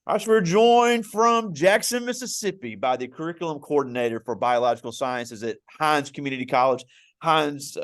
All right, so we're joined from Jackson, Mississippi by the curriculum coordinator for biological sciences at Hinds Community College. Hinds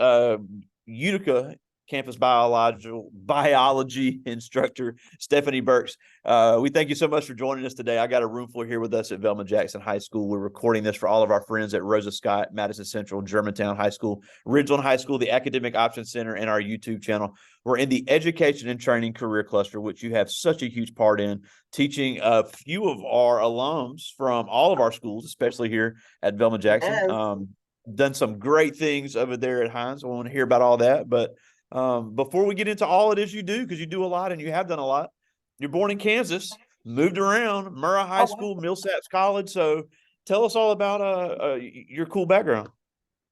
Utica campus biology instructor, Stephanie Burks. We thank you so much for joining us today. I got a room full here with us at Velma Jackson High School. We're recording this for all of our friends at Rosa Scott, Madison Central, Germantown High School, Ridgeland High School, the Academic Options Center, and our YouTube channel. We're in the Education and Training Career Cluster, which you have such a huge part in, teaching a few of our alums from all of our schools, especially here at Velma Jackson. Yes. Done some great things over there at Hinds. I want to hear about all that. But before we get into all it is you do, because you do a lot and you have done a lot, you're born in Kansas, moved around, Murrah High Oh, School, wow. Millsaps College. So tell us all about your cool background.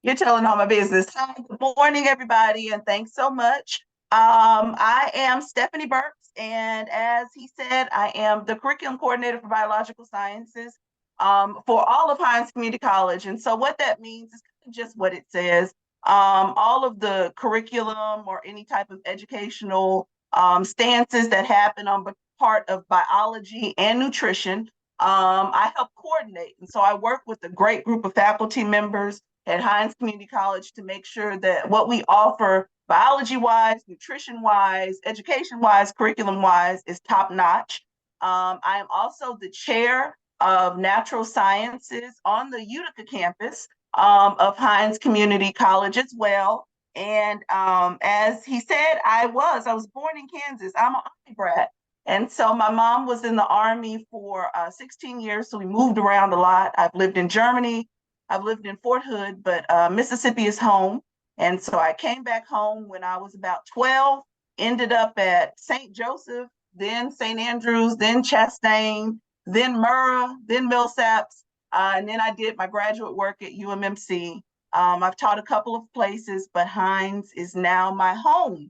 You're telling all my business. Hi, good morning, everybody, and thanks so much. I am Stephanie Burks, and as he said, I am the curriculum coordinator for biological sciences for all of Hinds Community College. And so what that means is just what it says. All of the curriculum or any type of educational stances that happen on the part of biology and nutrition, I help coordinate. And so I work with a great group of faculty members at Hinds Community College to make sure that what we offer biology-wise, nutrition-wise, education-wise, curriculum-wise is top-notch. I am also the chair of natural sciences on the Utica campus of Hinds Community College as well. And as he said, I was born in Kansas. I'm an Army brat. And so my mom was in the Army for 16 years, so we moved around a lot. I've lived in Germany, I've lived in Fort Hood, but Mississippi is home. And so I came back home when I was about 12, ended up at St. Joseph, then St. Andrews, then Chastain, then Murrah, then Millsaps, and then I did my graduate work at UMMC. I've taught a couple of places, but Hinds is now my home.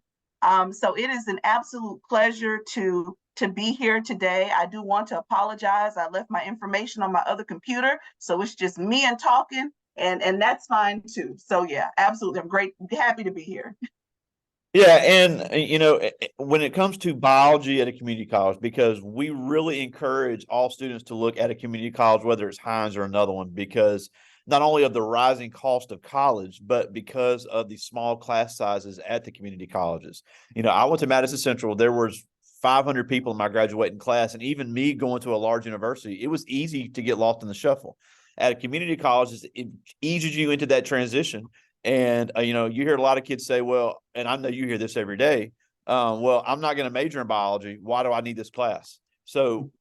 So it is an absolute pleasure to be here today. I do want to apologize. I left my information on my other computer, so it's just me and talking, and that's fine too. So yeah, absolutely. I'm happy to be here. Yeah, and when it comes to biology at a community college, because we really encourage all students to look at a community college, whether it's Hinds or another one, because not only of the rising cost of college, but because of the small class sizes at the community colleges. I went to Madison Central. There was 500 people in my graduating class, and even me going to a large university, it was easy to get lost in the shuffle. At a community college, it eases you into that transition. And, you hear a lot of kids say, well, and I know you hear this every day, well, I'm not going to major in biology. Why do I need this class? So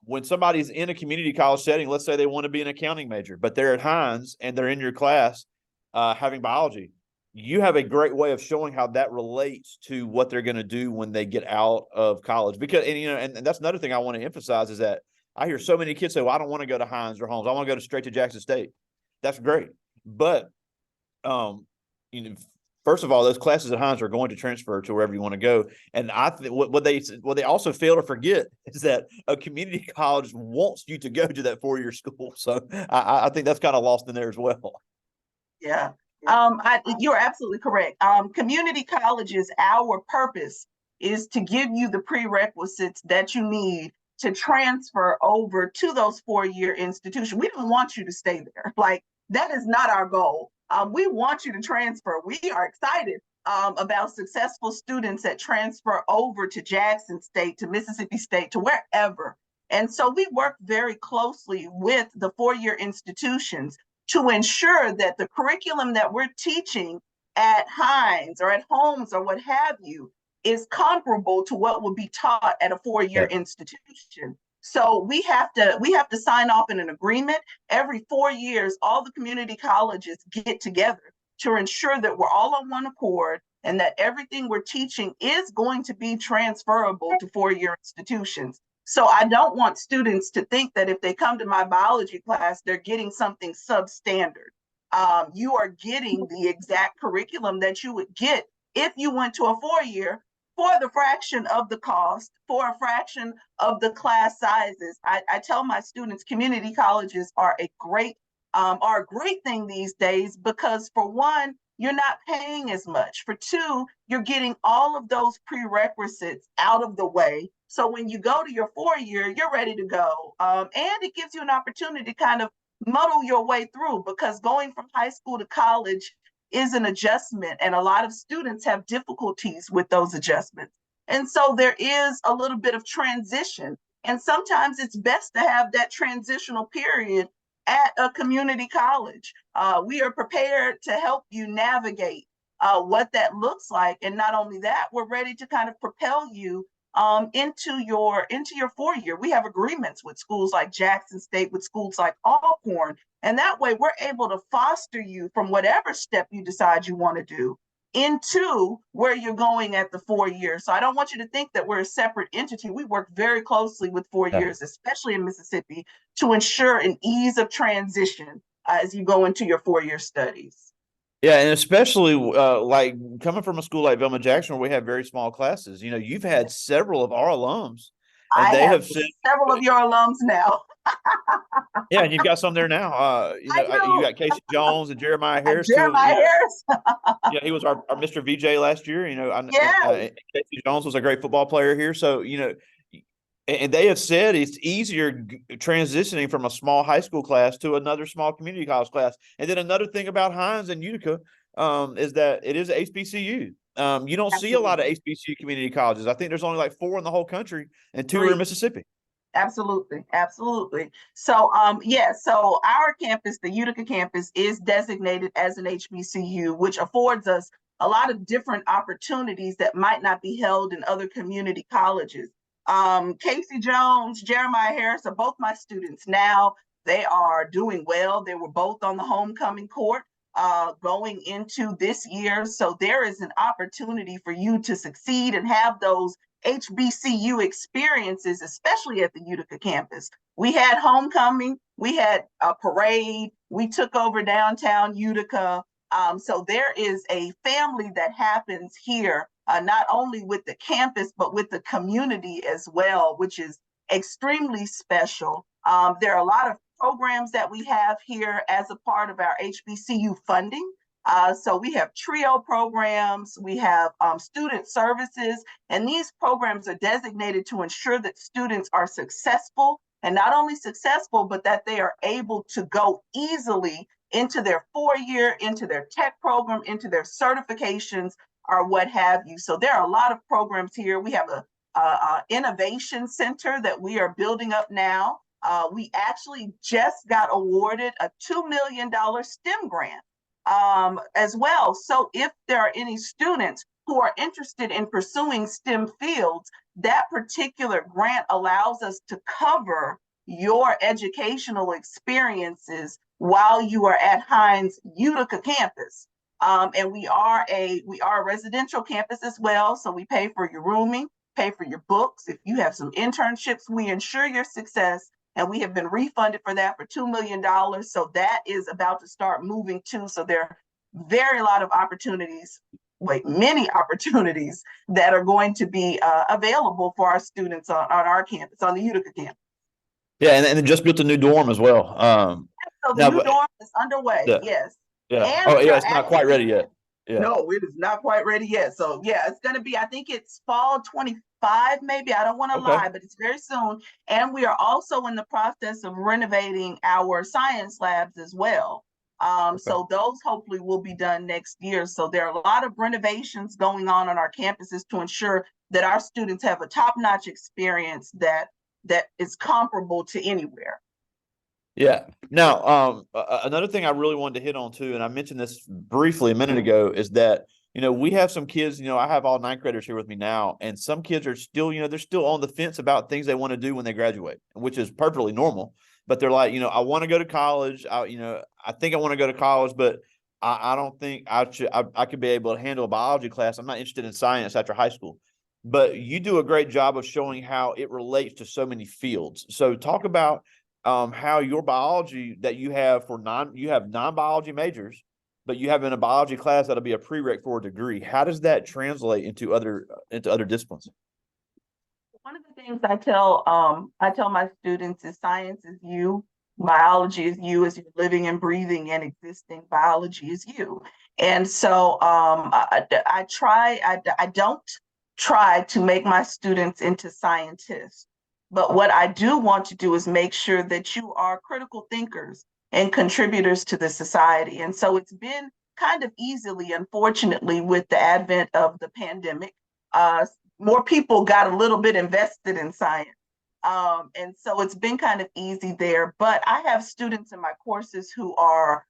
when somebody's in a community college setting, let's say they want to be an accounting major, but they're at Hinds and they're in your class having biology, you have a great way of showing how that relates to what they're going to do when they get out of college. Because, and that's another thing I want to emphasize is that I hear so many kids say, well, I don't want to go to Hinds or Holmes. I want to go straight to Jackson State. That's great. But first of all, those classes at Hinds are going to transfer to wherever you want to go. And I think what they also fail to forget is that a community college wants you to go to that 4-year school. So I think that's kind of lost in there as well. Yeah. You're absolutely correct. Community colleges, our purpose is to give you the prerequisites that you need to transfer over to those 4-year institutions. We don't want you to stay there. Like, that is not our goal. We want you to transfer. We are excited about successful students that transfer over to Jackson State, to Mississippi State, to wherever. And so we work very closely with the 4-year institutions to ensure that the curriculum that we're teaching at Hinds or at Holmes or what have you is comparable to what would be taught at a 4-year institution. So we have to sign off in an agreement. Every 4 years, all the community colleges get together to ensure that we're all on one accord and that everything we're teaching is going to be transferable to 4-year institutions. So I don't want students to think that if they come to my biology class, they're getting something substandard. You are getting the exact curriculum that you would get if you went to a 4-year, for the fraction of the cost, for a fraction of the class sizes. I tell my students community colleges are a great thing these days because, for one, you're not paying as much. For two, you're getting all of those prerequisites out of the way. So when you go to your 4 year, you're ready to go. And it gives you an opportunity to kind of muddle your way through, because going from high school to college is an adjustment, and a lot of students have difficulties with those adjustments. And so there is a little bit of transition. And sometimes it's best to have that transitional period at a community college. We are prepared to help you navigate what that looks like. And not only that, we're ready to kind of propel you into your 4 year. We have agreements with schools like Jackson State, with schools like Alcorn, and that way we're able to foster you from whatever step you decide you want to do into where you're going at the 4 years. So I don't want you to think that we're a separate entity. We work very closely with 4 years, especially in Mississippi, to ensure an ease of transition as you go into your 4 year studies. Yeah, and especially like coming from a school like Velma Jackson, where we have very small classes. You've had several of our alums, and I they have have said, several of your alums now. yeah, and you've got some there now. I You do. got Casey Jones and Jeremiah Harris, two. Jeremiah Harris. Yeah, he was our Mr. VJ last year. Yes. Casey Jones was a great football player here. So, and they have said it's easier transitioning from a small high school class to another small community college class. And then another thing about Hinds and Utica is that it is HBCU. You don't see a lot of HBCU community colleges. I think there's only like 4 in the whole country, and 2 are in Mississippi. Absolutely. Absolutely. So, so our campus, the Utica campus, is designated as an HBCU, which affords us a lot of different opportunities that might not be held in other community colleges. Casey Jones, Jeremiah Harris are both my students now. They are doing well. They were both on the homecoming court going into this year. So there is an opportunity for you to succeed and have those HBCU experiences, especially at the Utica campus. We had homecoming, we had a parade, we took over downtown Utica. So there is a family that happens here, not only with the campus, but with the community as well, which is extremely special. There are a lot of programs that we have here as a part of our HBCU funding. So we have TRIO programs, we have student services, and these programs are designated to ensure that students are successful, and not only successful, but that they are able to go easily into their 4 year, into their tech program, into their certifications, or what have you. So there are a lot of programs here. We have a innovation center that we are building up now. We actually just got awarded a $2 million STEM grant as well. So if there are any students who are interested in pursuing STEM fields, that particular grant allows us to cover your educational experiences while you are at Hinds Utica campus. And we are a residential campus as well. So we pay for your rooming, pay for your books. If you have some internships, we ensure your success. And we have been refunded for that for $2 million. So that is about to start moving too. So there are very lot of opportunities, many opportunities that are going to be available for our students on our campus, on the Utica campus. Yeah, and it just built a new dorm as well. So the new dorm is underway, yeah, yes. Yeah. And it's not quite ready yet. Yeah. No, it is not quite ready yet. So yeah, it's going to be, I think it's fall 25, maybe. I don't want to lie, but it's very soon. And we are also in the process of renovating our science labs as well. So those hopefully will be done next year. So there are a lot of renovations going on our campuses to ensure that our students have a top-notch experience that is comparable to anywhere. Yeah. Now, another thing I really wanted to hit on too, and I mentioned this briefly a minute ago, is that, we have some kids, I have all 9 creditors here with me now, and some kids are still, they're still on the fence about things they want to do when they graduate, which is perfectly normal. But they're like, I want to go to college. I think I want to go to college, but I don't think I could be able to handle a biology class. I'm not interested in science after high school. But you do a great job of showing how it relates to so many fields. So talk about how your biology that you have non-biology majors, but you have in a biology class that'll be a prereq for a degree. How does that translate into other disciplines? One of the things I tell my students is science is you, biology is you, as you're living and breathing and existing, biology is you. And so I don't try to make my students into scientists, but what I do want to do is make sure that you are critical thinkers and contributors to the society. And so it's been kind of easily, unfortunately, with the advent of the pandemic, uh, more people got a little bit invested in science. And so it's been kind of easy there. But I have students in my courses who are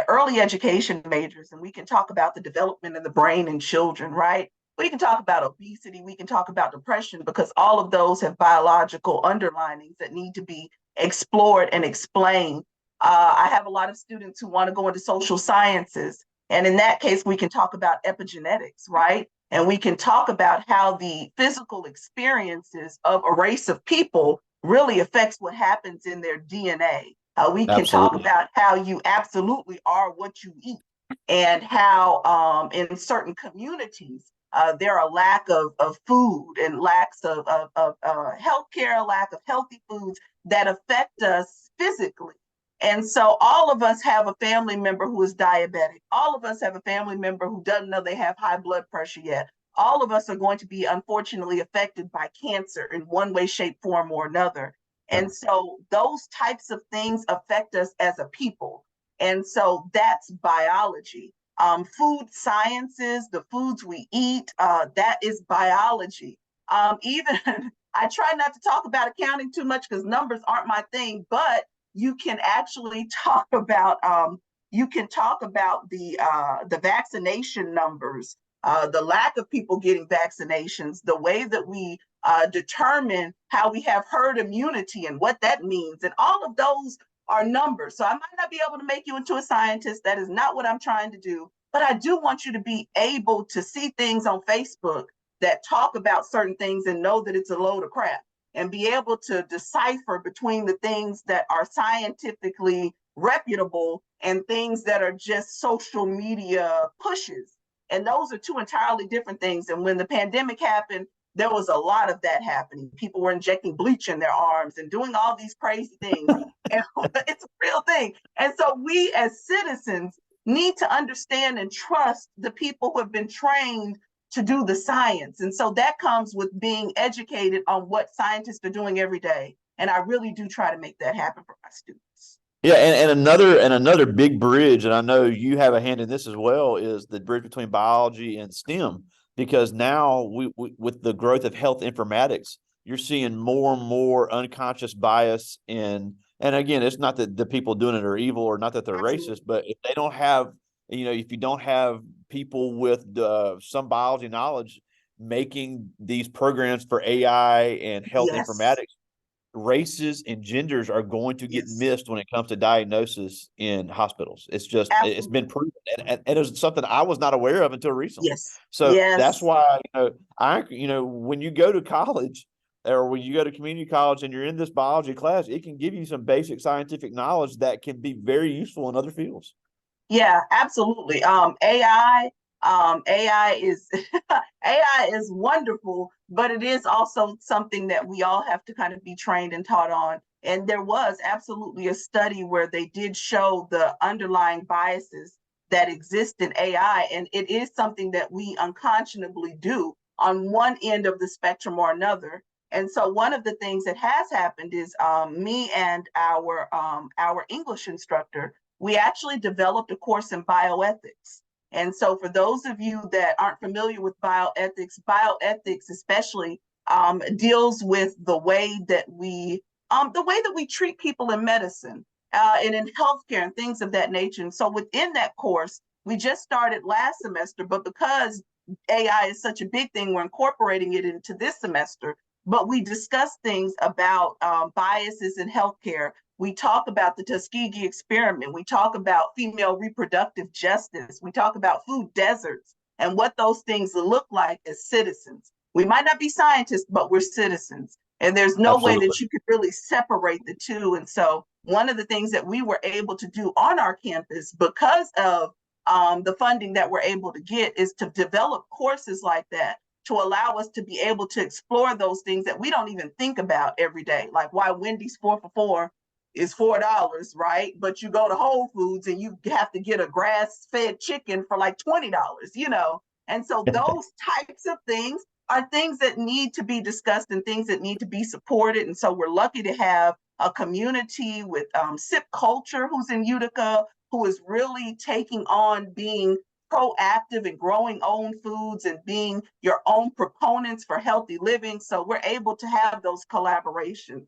early education majors, and we can talk about the development of the brain in children, right? We can talk about obesity, we can talk about depression, because all of those have biological underlinings that need to be explored and explained. I have a lot of students who want to go into social sciences. And in that case, we can talk about epigenetics, right? And we can talk about how the physical experiences of a race of people really affects what happens in their DNA. We can talk Absolutely. about how you absolutely are what you eat, and how in certain communities there are lack of food and lacks of healthcare, lack of healthy foods that affect us physically. And so all of us have a family member who is diabetic. All of us have a family member who doesn't know they have high blood pressure yet. All of us are going to be unfortunately affected by cancer in one way, shape, form, or another. Yeah. And so those types of things affect us as a people. And so that's biology. Food sciences, the foods we eat, that is biology. Even I try not to talk about accounting too much because numbers aren't my thing, but you can actually talk about the vaccination numbers, the lack of people getting vaccinations, the way that we determine how we have herd immunity and what that means, and all of those are numbers. So I might not be able to make you into a scientist. That is not what I'm trying to do. But I do want you to be able to see things on Facebook that talk about certain things and know that it's a load of crap, and be able to decipher between the things that are scientifically reputable and things that are just social media pushes. And those are two entirely different things. And when the pandemic happened, there was a lot of that happening. People were injecting bleach in their arms and doing all these crazy things. And it's a real thing. And so we as citizens need to understand and trust the people who have been trained to do the science. And so that comes with being educated on what scientists are doing every day. And I really do try to make that happen for my students. Yeah, and another big bridge, and I know you have a hand in this as well, is the bridge between biology and STEM. Because now we with the growth of health informatics, you're seeing more and more unconscious bias in. And again, it's not that the people doing it are evil or not that they're racist, Absolutely. but if they don't have, if you don't have people with some biology knowledge making these programs for AI and health Yes. informatics, races and genders are going to get Yes. missed when it comes to diagnosis in hospitals. It's been Absolutely. proven, and it's something I was not aware of until recently. Yes. So that's Yes. why when you go to college or when you go to community college and you're in this biology class, it can give you some basic scientific knowledge that can be very useful in other fields. Yeah, absolutely. AI is AI is wonderful, but it is also something that we all have to kind of be trained and taught on. And there was absolutely a study where they did show the underlying biases that exist in AI, and it is something that we unconscionably do on one end of the spectrum or another. And so one of the things that has happened is me and our English instructor, we actually developed a course in bioethics. And so, for those of you that aren't familiar with bioethics especially deals with the way that we treat people in medicine and in healthcare and things of that nature. And so, within that course, we just started last semester, but because AI is such a big thing, we're incorporating it into this semester. But we discuss things about biases in healthcare. We talk about the Tuskegee experiment. We talk about female reproductive justice. We talk about food deserts and what those things look like as citizens. We might not be scientists, but we're citizens. And there's no way Absolutely. that you could really separate the two. And so, one of the things that we were able to do on our campus because of the funding that we're able to get is to develop courses like that to allow us to be able to explore those things that we don't even think about every day, like why Wendy's 4 for 4 is $4, right? But you go to Whole Foods and you have to get a grass-fed chicken for like $20, you know? And so those types of things are things that need to be discussed and things that need to be supported. And so we're lucky to have a community with SIP Culture, who's in Utica, who is really taking on being proactive and growing own foods and being your own proponents for healthy living. So we're able to have those collaborations.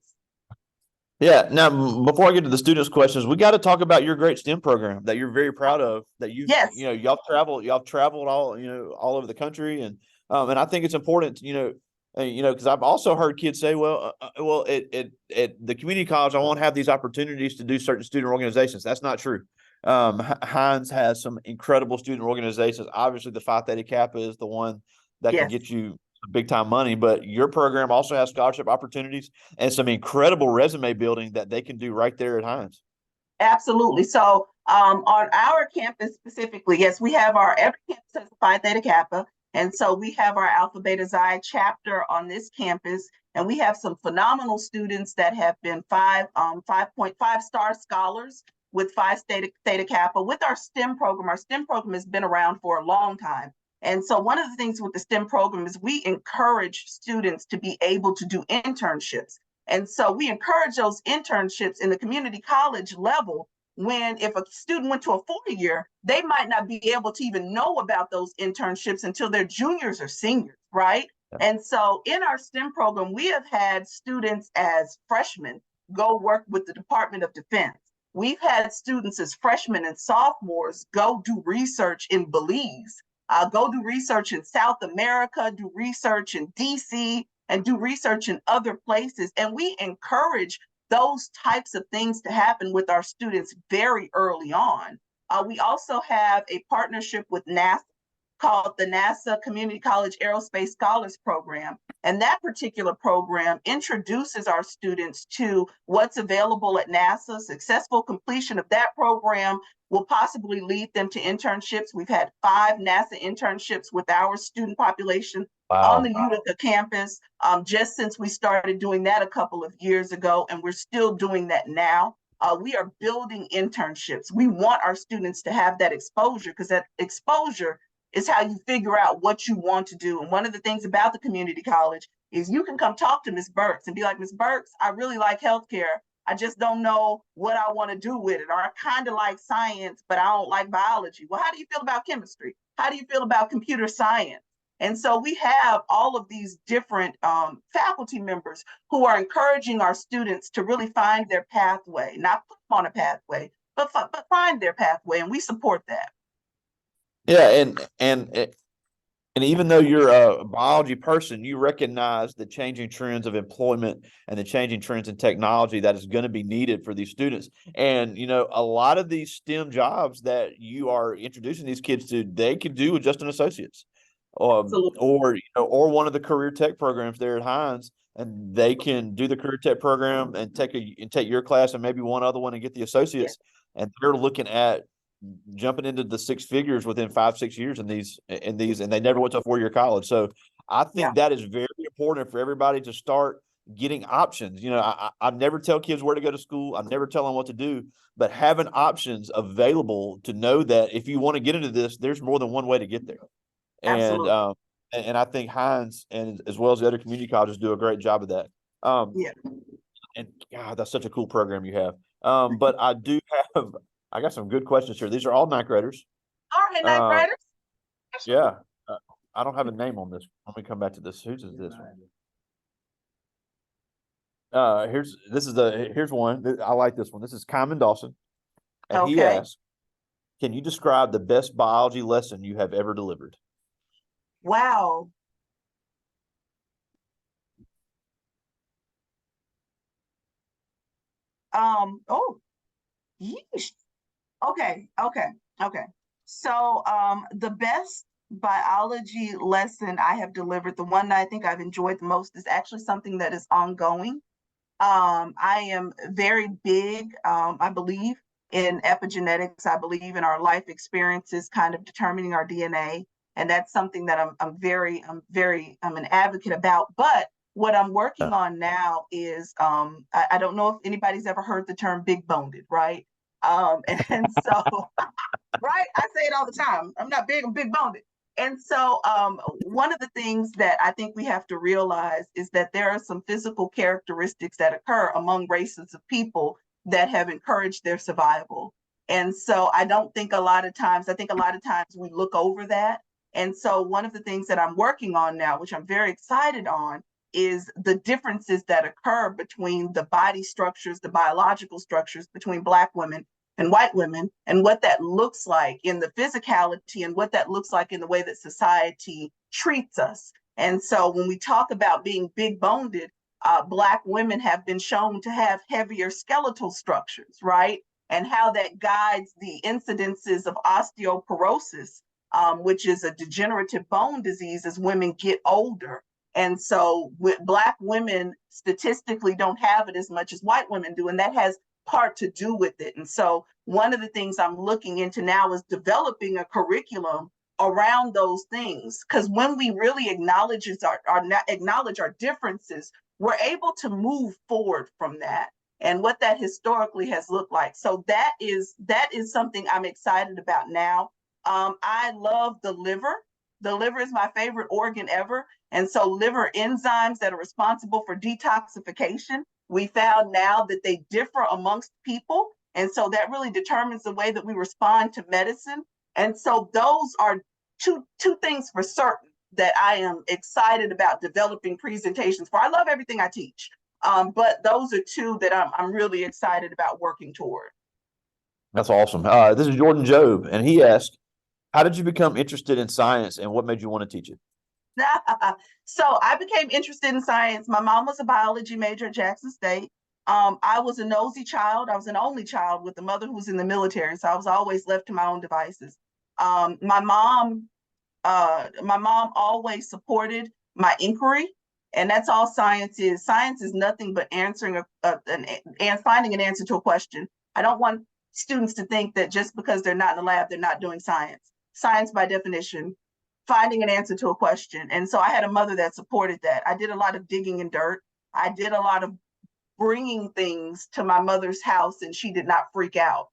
Yeah. Now, before I get to the students' questions, we got to talk about your great STEM program that you're very proud of. That Yes. y'all traveled all over the country, and I think it's important, because I've also heard kids say, well, at the community college, I won't have these opportunities to do certain student organizations. That's not true. Hinds has some incredible student organizations. Obviously, the Phi Theta Kappa is the one that can Yes. get you big time money, but your program also has scholarship opportunities and some incredible resume building that they can do right there at Hinds. Absolutely. So on our campus specifically, yes, we have every campus has a Phi Theta Kappa. And so we have our Alpha Beta Xi chapter on this campus. And we have some phenomenal students that have been 5.5 star scholars with Phi Theta Kappa with our STEM program. Our STEM program has been around for a long time. And so one of the things with the STEM program is we encourage students to be able to do internships. And so we encourage those internships in the community college level when if a student went to a 4-year, they might not be able to even know about those internships until they're juniors or seniors, right? And so in our STEM program, we have had students as freshmen go work with the Department of Defense. We've had students as freshmen and sophomores go do research in Belize, go do research in South America, do research in DC, and do research in other places. And we encourage those types of things to happen with our students very early on. We also have a partnership with NASA called the NASA Community College Aerospace Scholars Program. And that particular program introduces our students to what's available at NASA. Successful completion of that program will possibly lead them to internships. We've had 5 NASA internships with our student population on the Utica campus, just since we started doing that a couple of years ago, and we're still doing that now. We are building internships. We want our students to have that exposure because that exposure is how you figure out what you want to do. And one of the things about the community college is you can come talk to Ms. Burks and be like, Ms. Burks, I really like healthcare. I just don't know what I want to do with it. Or I kind of like science, but I don't like biology. Well, how do you feel about chemistry? How do you feel about computer science? And so we have all of these different faculty members who are encouraging our students to really find their pathway, not put them on a pathway, but find their pathway. And we support that. Yeah, and even though you're a biology person, you recognize the changing trends of employment and the changing trends in technology that is going to be needed for these students. And a lot of these STEM jobs that you are introducing these kids to, they could do with just an associate's, or one of the career tech programs there at Hinds, and they can do the career tech program and take your class and maybe one other one and get the associates. Yeah. And they're looking at jumping into the 6 figures within 5-6 years in these, and they never went to a 4-year college. So I think that is very important for everybody to start getting options. I never tell kids where to go to school. I never tell them what to do, but having options available to know that if you want to get into this, there's more than one way to get there. Absolutely. And I think Hinds and as well as the other community colleges do a great job of that. And God, that's such a cool program you have. But I got some good questions here. These are all 9th graders. All right, 9th graders. Yeah. I don't have a name on this. Let me come back to this. Whose is this one? Here's one. I like this one. This is Kyman Dawson. And he asks, can you describe the best biology lesson you have ever delivered? Wow. Yeesh. Okay. So the best biology lesson I have delivered, the one that I think I've enjoyed the most, is actually something that is ongoing. I am very big, I believe, in epigenetics. I believe in our life experiences kind of determining our DNA. And that's something that I'm an advocate about. But What I'm Yeah. working on now is I don't know if anybody's ever heard the term big boned, right? And so right, I say it all the time. I'm not big, I'm big boned. And so one of the things that I think we have to realize is that there are some physical characteristics that occur among races of people that have encouraged their survival. And so I don't think a lot of times, I think a lot of times we look over that. And so one of the things that I'm working on now, which I'm very excited on, is the differences that occur between the body structures, the biological structures between Black women and white women, and what that looks like in the physicality and what that looks like in the way that society treats us. And so when we talk about being big boned, Black women have been shown to have heavier skeletal structures, right? And how that guides the incidences of osteoporosis, which is a degenerative bone disease as women get older. And so Black women statistically don't have it as much as white women do. And that has part to do with it. And so one of the things I'm looking into now is developing a curriculum around those things. Because when we really acknowledge our differences, we're able to move forward from that and what that historically has looked like. So that is something I'm excited about now. I love the liver. The liver is my favorite organ ever. And so liver enzymes that are responsible for detoxification, we found now that they differ amongst people. And so that really determines the way that we respond to medicine. And so those are two things for certain that I am excited about developing presentations for. I love everything I teach, but those are two that I'm really excited about working toward. That's awesome. This is Jordan Job, and he asked, how did you become interested in science and what made you want to teach it? So I became interested in science. My mom was a biology major at Jackson State. I was a nosy child. I was an only child with a mother who was in the military, so I was always left to my own devices. My mom always supported my inquiry, and that's all science is. Science is nothing but answering and finding an answer to a question. I don't want students to think that just because they're not in the lab, they're not doing science. Science, by definition, finding an answer to a question. And so I had a mother that supported that. I did a lot of digging in dirt. I did a lot of bringing things to my mother's house, and she did not freak out.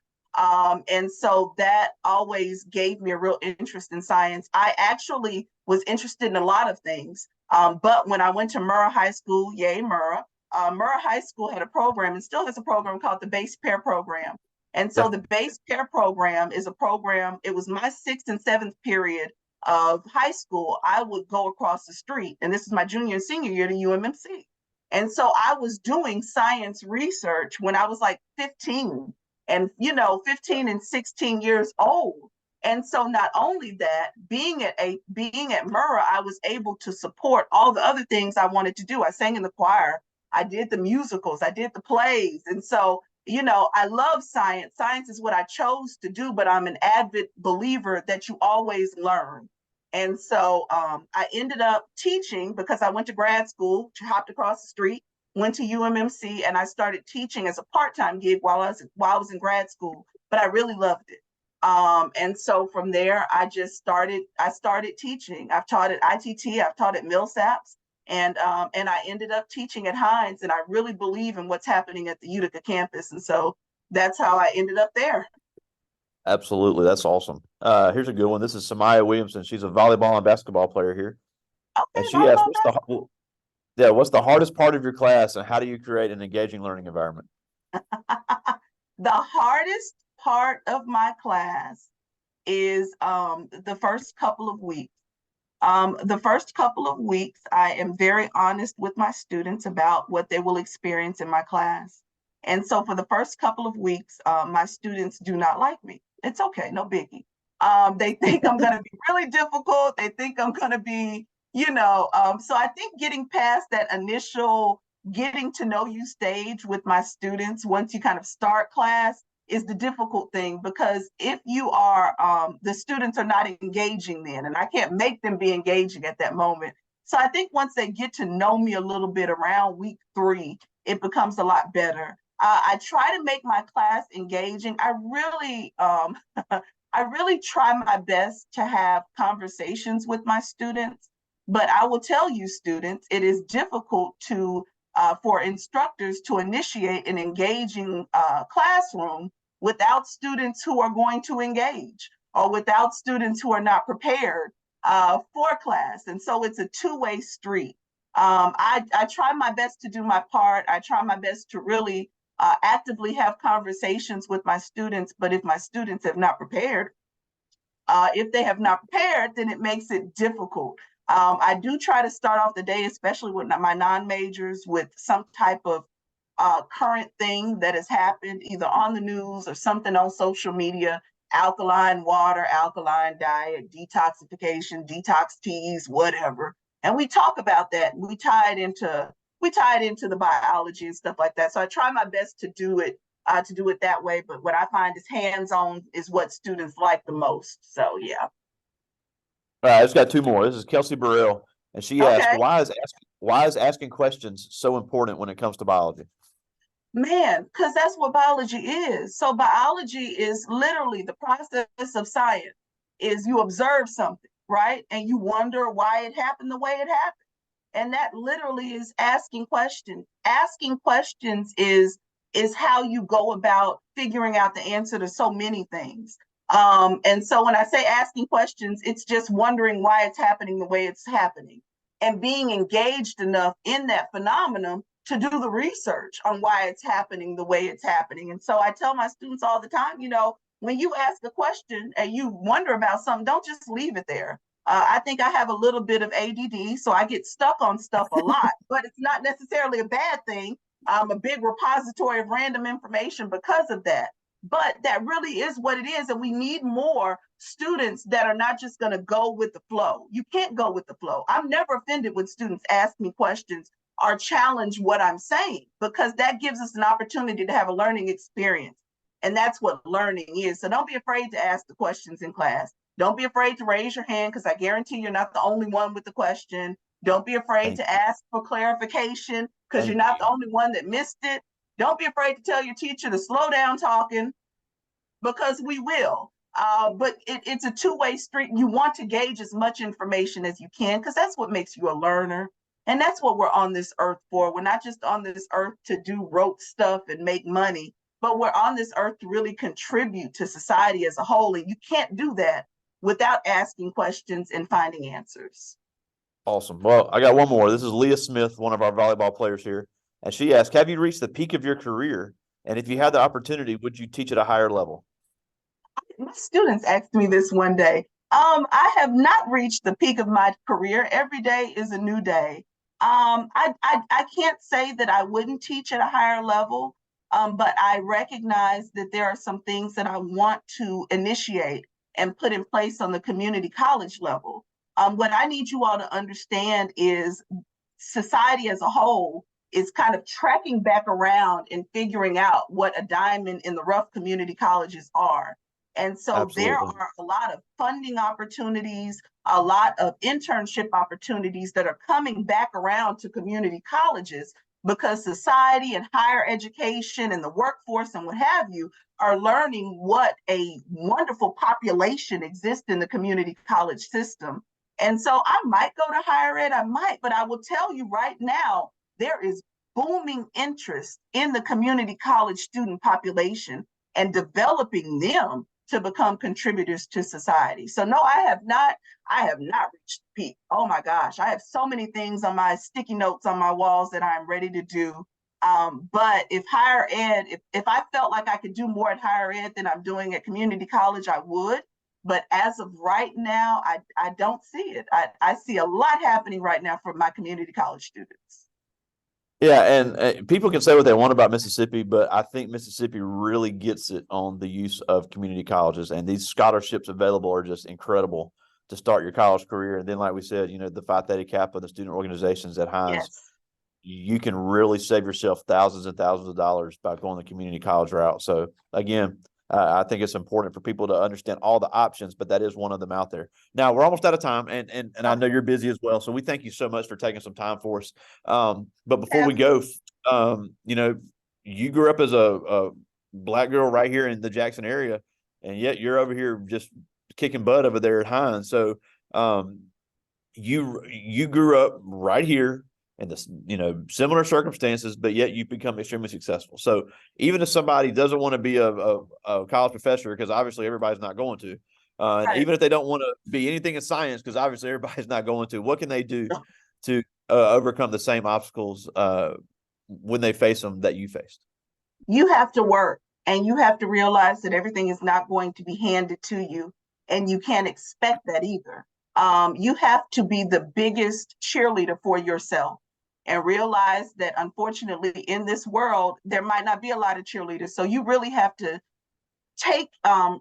And so that always gave me a real interest in science. I actually was interested in a lot of things. But when I went to Murrah High School, yay, Murrah, Murrah High School had a program and still has a program called the Base Pair Program. And so Yeah. the Base Pair Program is a program, it was my sixth and seventh period of high school. I would go across the street, and this is my junior and senior year to UMMC. And so I was doing science research when I was like 15 and, 15 and 16 years old. And so not only that, being at Murrah, I was able to support all the other things I wanted to do. I sang in the choir, I did the musicals, I did the plays. And so, I love science. Science is what I chose to do, but I'm an avid believer that you always learn. And so I ended up teaching because I went to grad school, hopped across the street, went to UMMC, and I started teaching as a part-time gig while I was in grad school. But I really loved it. And so from there, I started teaching. I've taught at ITT, I've taught at Millsaps, and I ended up teaching at Hinds. And I really believe in what's happening at the Utica campus. And so that's how I ended up there. Absolutely. That's awesome. Here's a good one. This is Samaya Williamson. She's a volleyball and basketball player here. And Okay, she asked, volleyball, what's the hardest part of your class and how do you create an engaging learning environment? the hardest part of my class is the first couple of weeks. The first couple of weeks, I am very honest with my students about what they will experience in my class. And so for the first couple of weeks, my students do not like me. It's okay, no biggie. They think I'm going to be really difficult. They think I'm going to be, so I think getting past that initial getting to know you stage with my students, once you kind of start class, is the difficult thing, because if you are, the students are not engaging then, and I can't make them be engaging at that moment. So I think once they get to know me a little bit around week 3, it becomes a lot better. I try to make my class engaging. I really, I really try my best to have conversations with my students. But I will tell you, students, it is difficult to for instructors to initiate an engaging classroom without students who are going to engage, or without students who are not prepared for class. And so it's a two-way street. I try my best to do my part. I try my best to really actively have conversations with my students. But if my students have not prepared, then it makes it difficult. I do try to start off the day, especially with my non-majors, with some type of current thing that has happened either on the news or something on social media: alkaline water, alkaline diet, detoxification, detox teas, whatever. And we talk about that. And we tie it into the biology and stuff like that. So I try my best to do it that way. But what I find is hands-on is what students like the most. So yeah. All right, I just got two more. This is Kelsey Burrell, and she asked, Okay. why is asking questions so important when it comes to biology? Man, because that's what biology is. So biology is literally the process of science. Is you observe something, right? And you wonder why it happened the way it happened. And that literally is asking questions. Asking questions is how you go about figuring out the answer to so many things. And so when I say asking questions, it's just wondering why it's happening the way it's happening, and being engaged enough in that phenomenon to do the research on why it's happening the way it's happening. And so I tell my students all the time, when you ask a question and you wonder about something, don't just leave it there. I think I have a little bit of ADD, so I get stuck on stuff a lot, but it's not necessarily a bad thing. I'm a big repository of random information because of that. But that really is what it is. And we need more students that are not just going to go with the flow. You can't go with the flow. I'm never offended when students ask me questions or challenge what I'm saying, because that gives us an opportunity to have a learning experience. And that's what learning is. So don't be afraid to ask the questions in class. Don't be afraid to raise your hand, because I guarantee you're not the only one with the question. Don't be afraid Thank, to ask for clarification, because you're thank not you. the only one that missed it. Don't be afraid to tell your teacher to slow down talking, because we will. But it's a two-way street. You want to gauge as much information as you can, because that's what makes you a learner. And that's what we're on this earth for. We're not just on this earth to do rote stuff and make money, but we're on this earth to really contribute to society as a whole. And you can't do that without asking questions and finding answers. Awesome. Well, I got one more. This is Leah Smith, one of our volleyball players here. And she asked, have you reached the peak of your career? And if you had the opportunity, would you teach at a higher level? My students asked me this one day. I have not reached the peak of my career. Every day is a new day. I can't say that I wouldn't teach at a higher level, but I recognize that there are some things that I want to initiate and put in place on the community college level. What I need you all to understand is society as a whole is kind of tracking back around and figuring out what a diamond in the rough community colleges are. And so there Absolutely. are a lot of funding opportunities, a lot of internship opportunities that are coming back around to community colleges, because society and higher education and the workforce and what have you are learning what a wonderful population exists in the community college system. And so I might go to higher ed, I might, but I will tell you right now, there is booming interest in the community college student population and developing them to become contributors to society. So no, I have not reached the peak. Oh my gosh, I have so many things on my sticky notes on my walls that I'm ready to do. But if higher ed, if I felt like I could do more at higher ed than I'm doing at community college, I would. But as of right now, I don't see it. I see a lot happening right now for my community college students. Yeah, and people can say what they want about Mississippi, but I think Mississippi really gets it on the use of community colleges, and these scholarships available are just incredible to start your college career. And then, like we said, the Phi Theta Kappa, the student organizations at Hinds, Yes. you can really save yourself thousands and thousands of dollars by going the community college route. So again, I think it's important for people to understand all the options, but that is one of them out there. Now we're almost out of time, and I know you're busy as well. So we thank you so much for taking some time for us. But before we go, you grew up as a Black girl right here in the Jackson area, and yet you're over here just kicking butt over there at Hinds. So you grew up right here in this, similar circumstances, but yet you've become extremely successful. So even if somebody doesn't want to be a college professor, because obviously everybody's not going to, and Right. even if they don't want to be anything in science, because obviously everybody's not going to, what can they do to overcome the same obstacles when they face them that you faced? You have to work, and you have to realize that everything is not going to be handed to you, and you can't expect that either. You have to be the biggest cheerleader for yourself and realize that unfortunately in this world there might not be a lot of cheerleaders, so you really have to take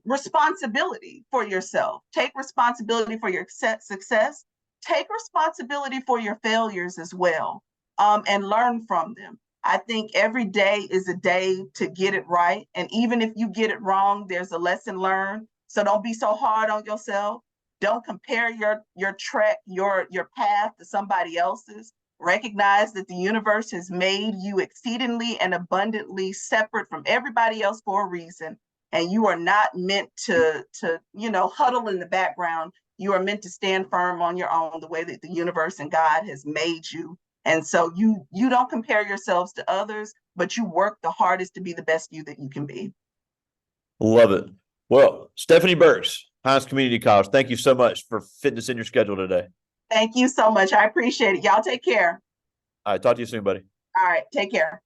responsibility for yourself, take responsibility for your success, take responsibility for your failures as well, and learn from them. I think every day is a day to get it right. And even if you get it wrong, there's a lesson learned. So don't be so hard on yourself. Don't compare your trek, your path to somebody else's. Recognize that the universe has made you exceedingly and abundantly separate from everybody else for a reason. And you are not meant to huddle in the background. You are meant to stand firm on your own, the way that the universe and God has made you. And so you don't compare yourselves to others, but you work the hardest to be the best you that you can be. Love it. Well, Stephanie Burks, Hinds Community College, thank you so much for fitting this in your schedule today. Thank you so much. I appreciate it. Y'all take care. All right, talk to you soon, buddy. All right, take care.